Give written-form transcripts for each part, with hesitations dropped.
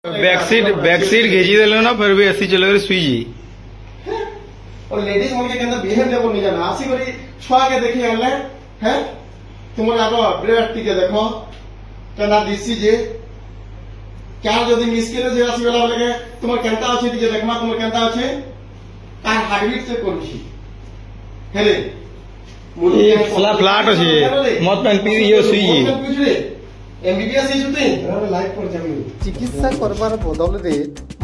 Back seat घेजी देलो ना फिर भी ऐसी चलो सुई जी और लेडीज मन के केंदा बिहेव लेबो नि जाना आसी करी छुआ के देखि हले हैं तुमर आगो ब्रेड टिके देखो केना दिसी जे क्या जदी मिस्किले जे आसी वाला लगे तुमर केंता अछि टिके देखमा तुमर केंता अछि कार हार्टबीट से करछि हेले मुली फ्लैट अछि मत पेन पी यो सुई जी एमबीबीएस हिजुते लाइफ पर जमी चिकित्सा करबार बदल रे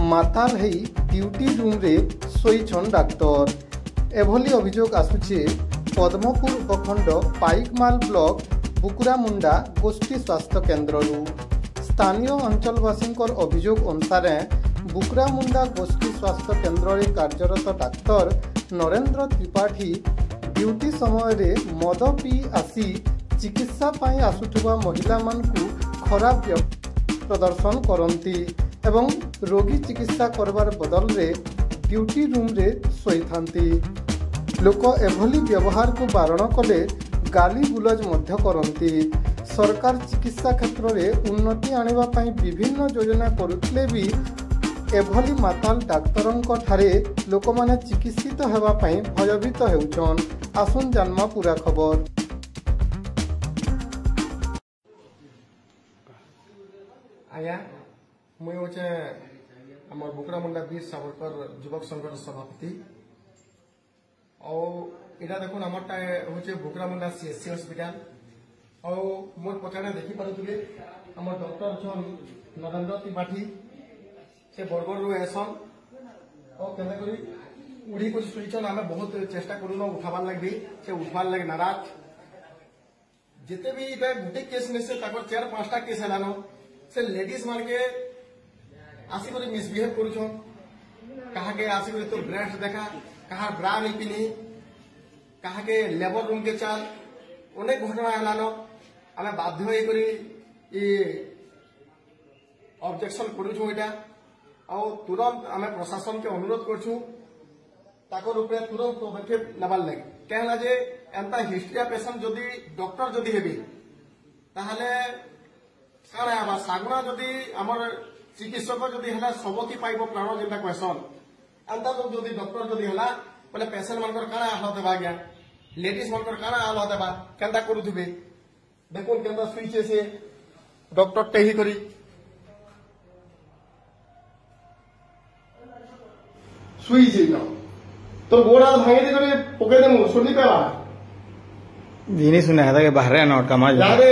माताल हेई ड्यूटी रूम रे सोईछन डाक्टर एभली अभियोग आसुचे पद्मपुर उपखंड पाइकमाल ब्लॉक बुकुरामुंडा गोष्ठी स्वास्थ्य केन्द्र स्थानीय अंचलवासी अभियोग अनुसार बुकुरामुंडा गोष्ठी स्वास्थ्य केन्द्र रे कार्यरत डाक्तर नरेंद्र त्रिपाठी ड्यूटी समय रे मद पी आसी चिकित्सा पाई आसुथुवा महिला मानकु खराब प्रदर्शन करती एवं रोगी चिकित्सा करबार बदल रे ड्यूटी रूम रे सोईथांती लोक एभली व्यवहार को बारण कले गाली गुलज मध्य करती सरकार चिकित्सा क्षेत्र में उन्नति आनिबा पाई विभिन्न योजना करुतले भी एभली माताल डाक्तरंक ठारे लोक माने चिकित्सित हेबा पाई भयभीत हेउछन आसुन जन्मा पूरा खबर। आया मुई होचे हमर बुकुरामुंडा वीर सावरकर युवक संघर सभापति और इटा देखुन हमरटा होचे बुकुरामुंडा सीएससी हॉस्पिटल और मोर पछाड़े देखि पारुथुले हमर डॉक्टर छन नरेंद्र त्रिपाठी से बरगढ़ रु एसन और केना करी उड़ी को सुइचन हमें बहुत चेष्टा करूनो उठाबार लागबी से उठवार लाग नाराज जेते भी इटा गुटे केस ने से ताकर 4-5टा केस हलानो से लेडीज मान के आसिक मिसबिहेव करुछन कहा के आसिक तो ब्रेस्ट देखा कहा ब्रा नहीं पिनी कहा के लेबर रूम के चाल अनेक घटना हलानो आमे बाध्य होई करी ये ऑब्जेक्शन करुछु एटा और तुरंत आमे प्रशासन के अनुरोध करछु ताकर ऊपर तुरंत पदक्षेप लेबार लागे कहला जे एंता हिस्ट्रिया पेशेंट जदी डॉक्टर जदी हेबी ताहले सारा आबा सागुना जदी हमर चिकित्सक जदी हला सबकी पाइबो प्राण जेंता क्वेश्चन अंता तो जदी डॉक्टर जदी हला बोले पेशेंट मनकर काना हालत बा गया लेडीज मनकर काना हालत बा केंता करूथबे देखोन केंता सुइचे से डॉक्टर टेही करी सुई जे न तो गोड़ा भांगे दे करे पके देमु सुनी पेला जिनी सुना है कि बाहर ना कमा यारे